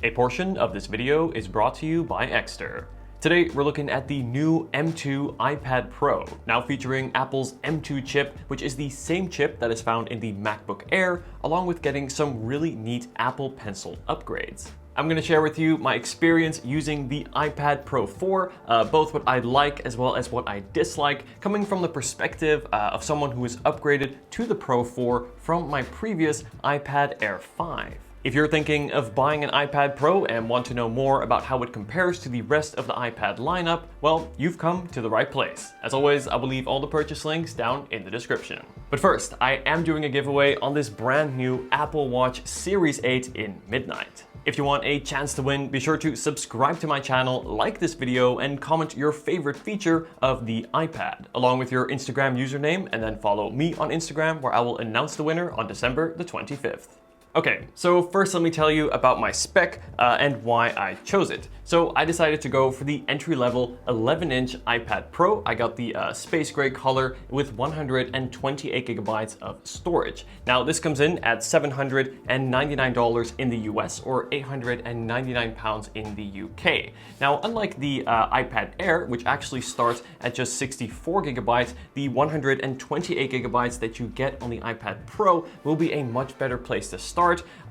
A portion of this video is brought to you by Ekster. Today, we're looking at the new M2 iPad Pro, now featuring Apple's M2 chip, which is the same chip that is found in the MacBook Air, along with getting some really neat Apple Pencil upgrades. I'm going to share with you my experience using the iPad Pro 4, both what I like as well as what I dislike, coming from the perspective of someone who is upgraded to the Pro 4 from my previous iPad Air 5. If you're thinking of buying an iPad Pro and want to know more about how it compares to the rest of the iPad lineup, well, you've come to the right place. As always, I will leave all the purchase links down in the description. But first, I am doing a giveaway on this brand new Apple Watch Series 8 in midnight. If you want a chance to win, be sure to subscribe to my channel, like this video, and comment your favorite feature of the iPad, along with your Instagram username, and then follow me on Instagram, where I will announce the winner on December the 25th. Okay, so first let me tell you about my spec and why I chose it. So I decided to go for the entry-level 11-inch iPad Pro. I got the space gray color with 128 gigabytes of storage. Now this comes in at $799 in the US or 899 pounds in the UK. Now unlike the iPad Air, which actually starts at just 64 gigabytes, the 128 gigabytes that you get on the iPad Pro will be a much better place to start.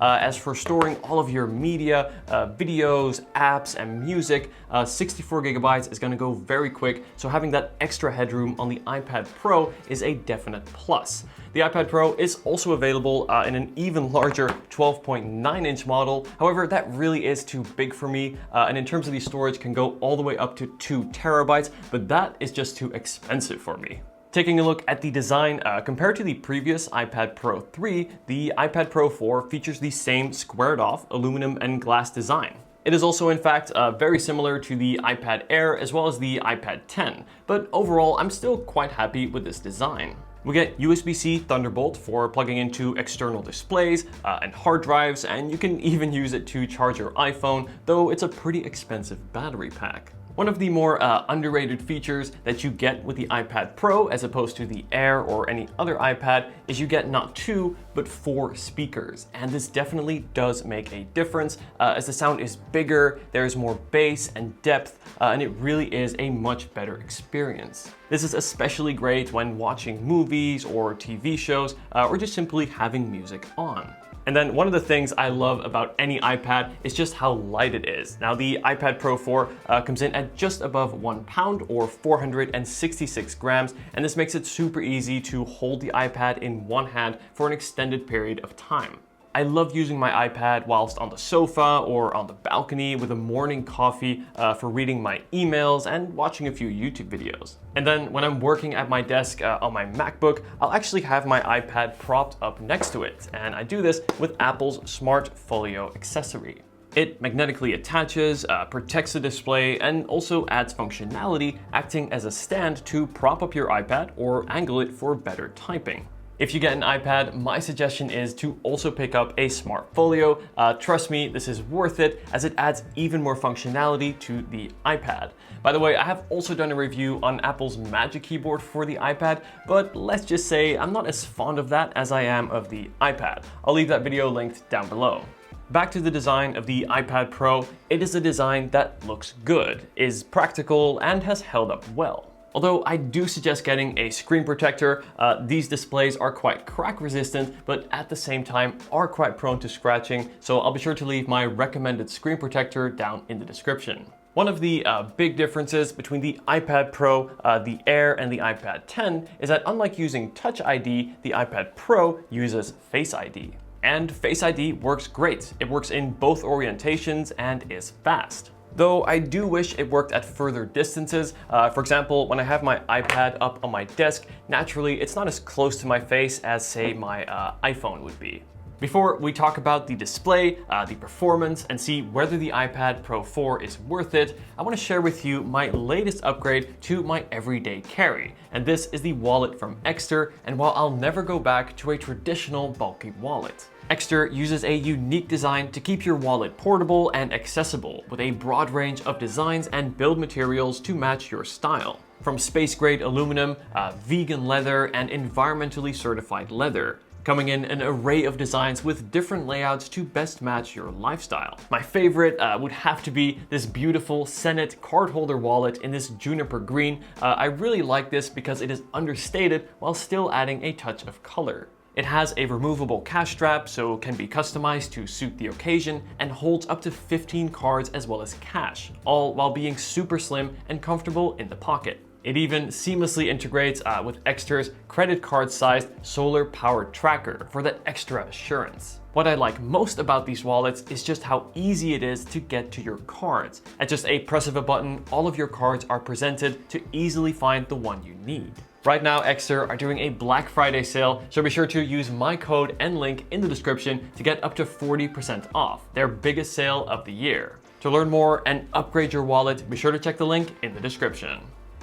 As for storing all of your media, videos, apps, and music, 64 gigabytes is going to go very quick, so having that extra headroom on the iPad Pro is a definite plus. The iPad Pro is also available in an even larger 12.9-inch model. However, that really is too big for me, and in terms of the storage can go all the way up to 2 terabytes, but that is just too expensive for me. Taking a look at the design, compared to the previous iPad Pro 3, the iPad Pro 4 features the same squared-off aluminum and glass design. It is also, in fact, very similar to the iPad Air as well as the iPad 10, but overall, I'm still quite happy with this design. We get USB-C Thunderbolt for plugging into external displays and hard drives, and you can even use it to charge your iPhone, though it's a pretty expensive battery pack. One of the more underrated features that you get with the iPad Pro as opposed to the Air or any other iPad is you get not 2, but 4 speakers. And this definitely does make a difference as the sound is bigger, there's more bass and depth, and it really is a much better experience. This is especially great when watching movies or TV shows or just simply having music on. And then one of the things I love about any iPad is just how light it is. Now the iPad Pro 4 comes in at just above 1 pound or 466 grams, and this makes it super easy to hold the iPad in one hand for an extended period of time. I love using my iPad whilst on the sofa or on the balcony with a morning coffee for reading my emails and watching a few YouTube videos. And then when I'm working at my desk on my MacBook, I'll actually have my iPad propped up next to it. And I do this with Apple's Smart Folio accessory. It magnetically attaches, protects the display, and also adds functionality, acting as a stand to prop up your iPad or angle it for better typing. If you get an iPad, my suggestion is to also pick up a Smart Folio. Trust me, this is worth it as it adds even more functionality to the iPad. By the way, I have also done a review on Apple's Magic Keyboard for the iPad, but let's just say I'm not as fond of that as I am of the iPad. I'll leave that video linked down below. Back to the design of the iPad Pro, it is a design that looks good, is practical, and has held up well. Although I do suggest getting a screen protector, these displays are quite crack resistant, but at the same time are quite prone to scratching, so I'll be sure to leave my recommended screen protector down in the description. One of the big differences between the iPad Pro, the Air, and the iPad 10 is that unlike using Touch ID, the iPad Pro uses FaceID. And FaceID works great. It works in both orientations and is fast. Though I do wish it worked at further distances. For example, when I have my iPad up on my desk, naturally it's not as close to my face as, say, my iPhone would be. Before we talk about the display, the performance, and see whether the iPad Pro 4 is worth it, I want to share with you my latest upgrade to my everyday carry. And this is the wallet from Ekster, and while I'll never go back to a traditional bulky wallet. Ekster uses a unique design to keep your wallet portable and accessible, with a broad range of designs and build materials to match your style. From space-grade aluminum, vegan leather, and environmentally certified leather. coming in an array of designs with different layouts to best match your lifestyle. My favorite would have to be this beautiful Senate card holder wallet in this juniper green. I really like this because it is understated while still adding a touch of color. It has a removable cash strap, so can be customized to suit the occasion, and holds up to 15 cards as well as cash, all while being super slim and comfortable in the pocket. It even seamlessly integrates with Ekster's credit card-sized solar-powered tracker for that extra assurance. What I like most about these wallets is just how easy it is to get to your cards. At just a press of a button, all of your cards are presented to easily find the one you need. Right now, Ekster are doing a Black Friday sale, so be sure to use my code and link in the description to get up to 40% off, their biggest sale of the year. To learn more and upgrade your wallet, be sure to check the link in the description.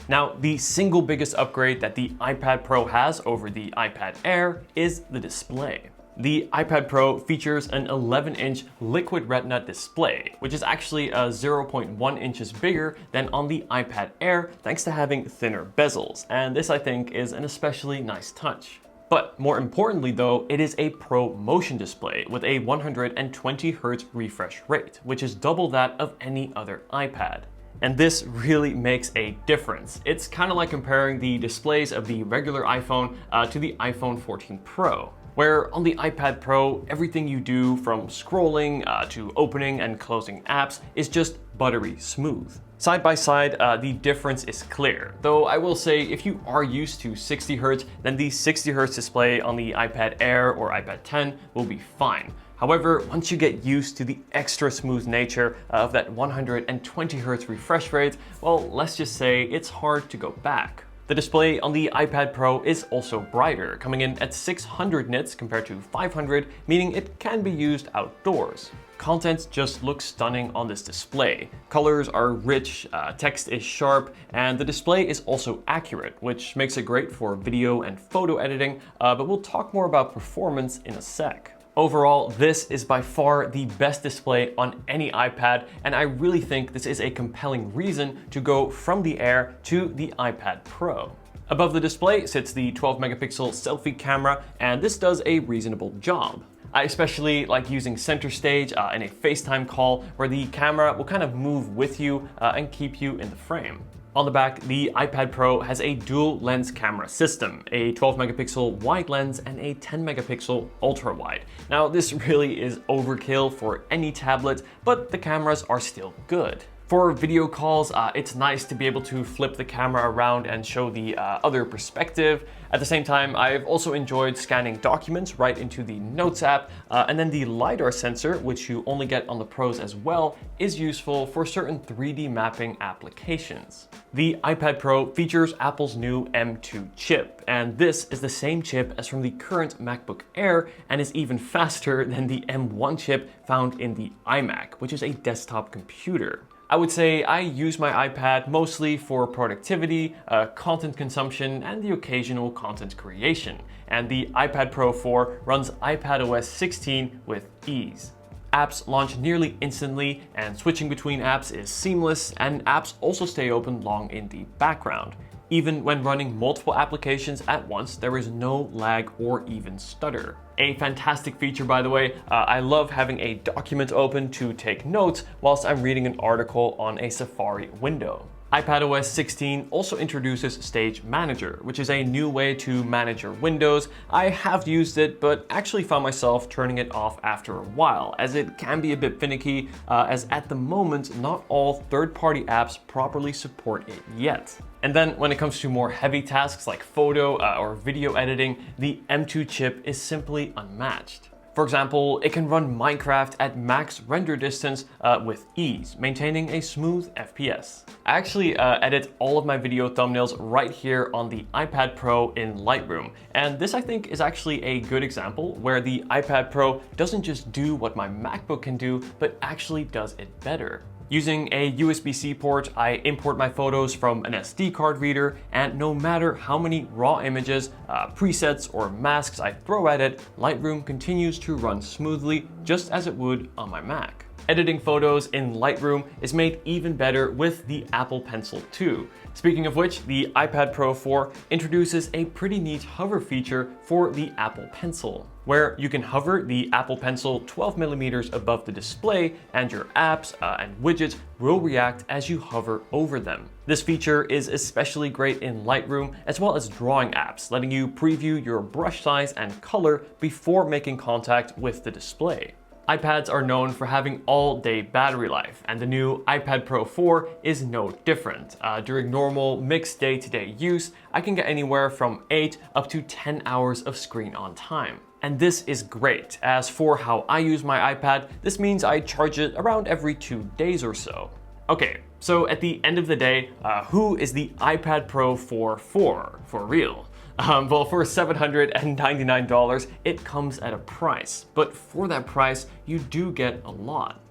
Now, the single biggest upgrade that the iPad Pro has over the iPad Air is the display. The iPad Pro features an 11-inch liquid retina display, which is actually 0.1 inches bigger than on the iPad Air thanks to having thinner bezels, and this I think is an especially nice touch. But more importantly though, it is a Pro Motion display with a 120Hz refresh rate, which is double that of any other iPad. And this really makes a difference. It's kind of like comparing the displays of the regular iPhone to the iPhone 14 Pro. Where on the iPad Pro, everything you do from scrolling to opening and closing apps is just buttery smooth. Side by side, the difference is clear. Though I will say if you are used to 60Hz, then the 60Hz display on the iPad Air or iPad 10 will be fine. However, once you get used to the extra smooth nature of that 120Hz refresh rate, well, let's just say it's hard to go back. The display on the iPad Pro is also brighter, coming in at 600 nits compared to 500, meaning it can be used outdoors. Content just looks stunning on this display. Colors are rich, text is sharp, and the display is also accurate, which makes it great for video and photo editing, but we'll talk more about performance in a sec. Overall, this is by far the best display on any iPad, and I really think this is a compelling reason to go from the Air to the iPad Pro. Above the display sits the 12-megapixel selfie camera, and this does a reasonable job. I especially like using center stage in a FaceTime call where the camera will kind of move with you and keep you in the frame. On the back, the iPad Pro has a dual lens camera system, a 12-megapixel wide lens and a 10-megapixel ultra wide. Now, this really is overkill for any tablet, but the cameras are still good. For video calls, it's nice to be able to flip the camera around and show the other perspective. At the same time, I've also enjoyed scanning documents right into the Notes app, and then the LIDAR sensor, which you only get on the Pros as well, is useful for certain 3D mapping applications. The iPad Pro features Apple's new M2 chip, and this is the same chip as from the current MacBook Air and is even faster than the M1 chip found in the iMac, which is a desktop computer. I would say I use my iPad mostly for productivity, content consumption, and the occasional content creation. And the iPad Pro 4 runs iPadOS 16 with ease. Apps launch nearly instantly, and switching between apps is seamless, and apps also stay open long in the background. Even when running multiple applications at once, there is no lag or even stutter. A fantastic feature, by the way. I love having a document open to take notes whilst I'm reading an article on a Safari window. iPadOS 16 also introduces Stage Manager, which is a new way to manage your windows. I have used it, but actually found myself turning it off after a while, as it can be a bit finicky, as at the moment, not all third-party apps properly support it yet. And then when it comes to more heavy tasks like photo or video editing, the M2 chip is simply unmatched. For example, it can run Minecraft at max render distance with ease, maintaining a smooth FPS. I actually edit all of my video thumbnails right here on the iPad Pro in Lightroom, and this I think is actually a good example where the iPad Pro doesn't just do what my MacBook can do, but actually does it better. Using a USB-C port, I import my photos from an SD card reader, and no matter how many raw images, presets, or masks I throw at it, Lightroom continues to run smoothly just as it would on my Mac. Editing photos in Lightroom is made even better with the Apple Pencil 2. Speaking of which, the iPad Pro 4 introduces a pretty neat hover feature for the Apple Pencil, where you can hover the Apple Pencil 12mm above the display and your apps and widgets will react as you hover over them. This feature is especially great in Lightroom as well as drawing apps, letting you preview your brush size and color before making contact with the display. iPads are known for having all-day battery life, and the new iPad Pro 4 is no different. During normal mixed day-to-day use, I can get anywhere from 8 up to 10 hours of screen on time. And this is great, as for how I use my iPad, this means I charge it around every 2 days or so. Okay, so at the end of the day, who is the iPad Pro 4 for real? Well, for $799, it comes at a price, but for that price, you do get a lot.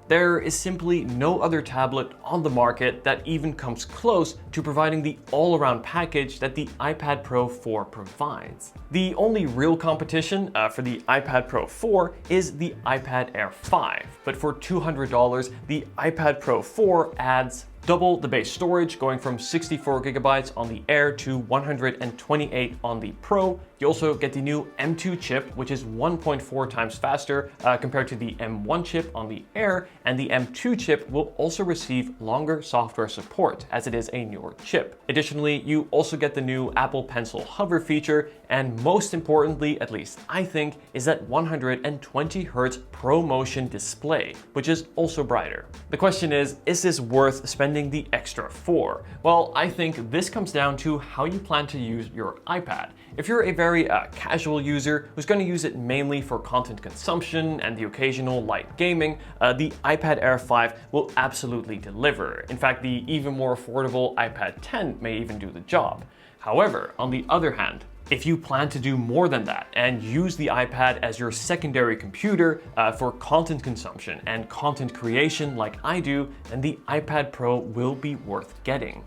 There is simply no other tablet on the market that even comes close to providing the all-around package that the iPad Pro 4 provides. The only real competition for the iPad Pro 4 is the iPad Air 5, but for $200, the iPad Pro 4 adds double the base storage, going from 64GB on the Air to 128 on the Pro. You also get the new M2 chip, which is 1.4 times faster compared to the M1 chip on the Air, and the M2 chip will also receive longer software support as it is a newer chip. Additionally, you also get the new Apple Pencil hover feature, and most importantly, at least I think, is that 120Hz ProMotion display, which is also brighter. The question is this worth spending the extra for? Well, I think this comes down to how you plan to use your iPad. If you're a very casual user who's going to use it mainly for content consumption and the occasional light gaming, the iPad Air 5 will absolutely deliver. In fact, the even more affordable iPad 10 may even do the job. However, on the other hand, if you plan to do more than that and use the iPad as your secondary computer for content consumption and content creation like I do, then the iPad Pro will be worth getting.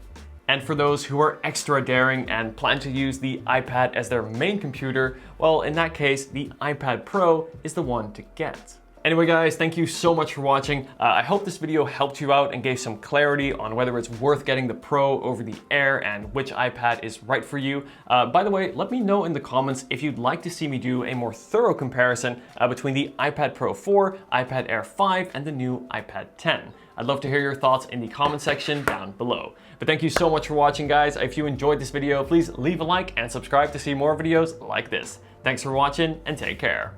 And for those who are extra daring and plan to use the iPad as their main computer, well, in that case, the iPad Pro is the one to get. Anyway guys, thank you so much for watching. I hope this video helped you out and gave some clarity on whether it's worth getting the Pro over the Air and which iPad is right for you. By the way, let me know in the comments if you'd like to see me do a more thorough comparison between the iPad Pro 4, iPad Air 5, and the new iPad 10. I'd love to hear your thoughts in the comment section down below. But thank you so much for watching guys. If you enjoyed this video, please leave a like and subscribe to see more videos like this. Thanks for watching and take care.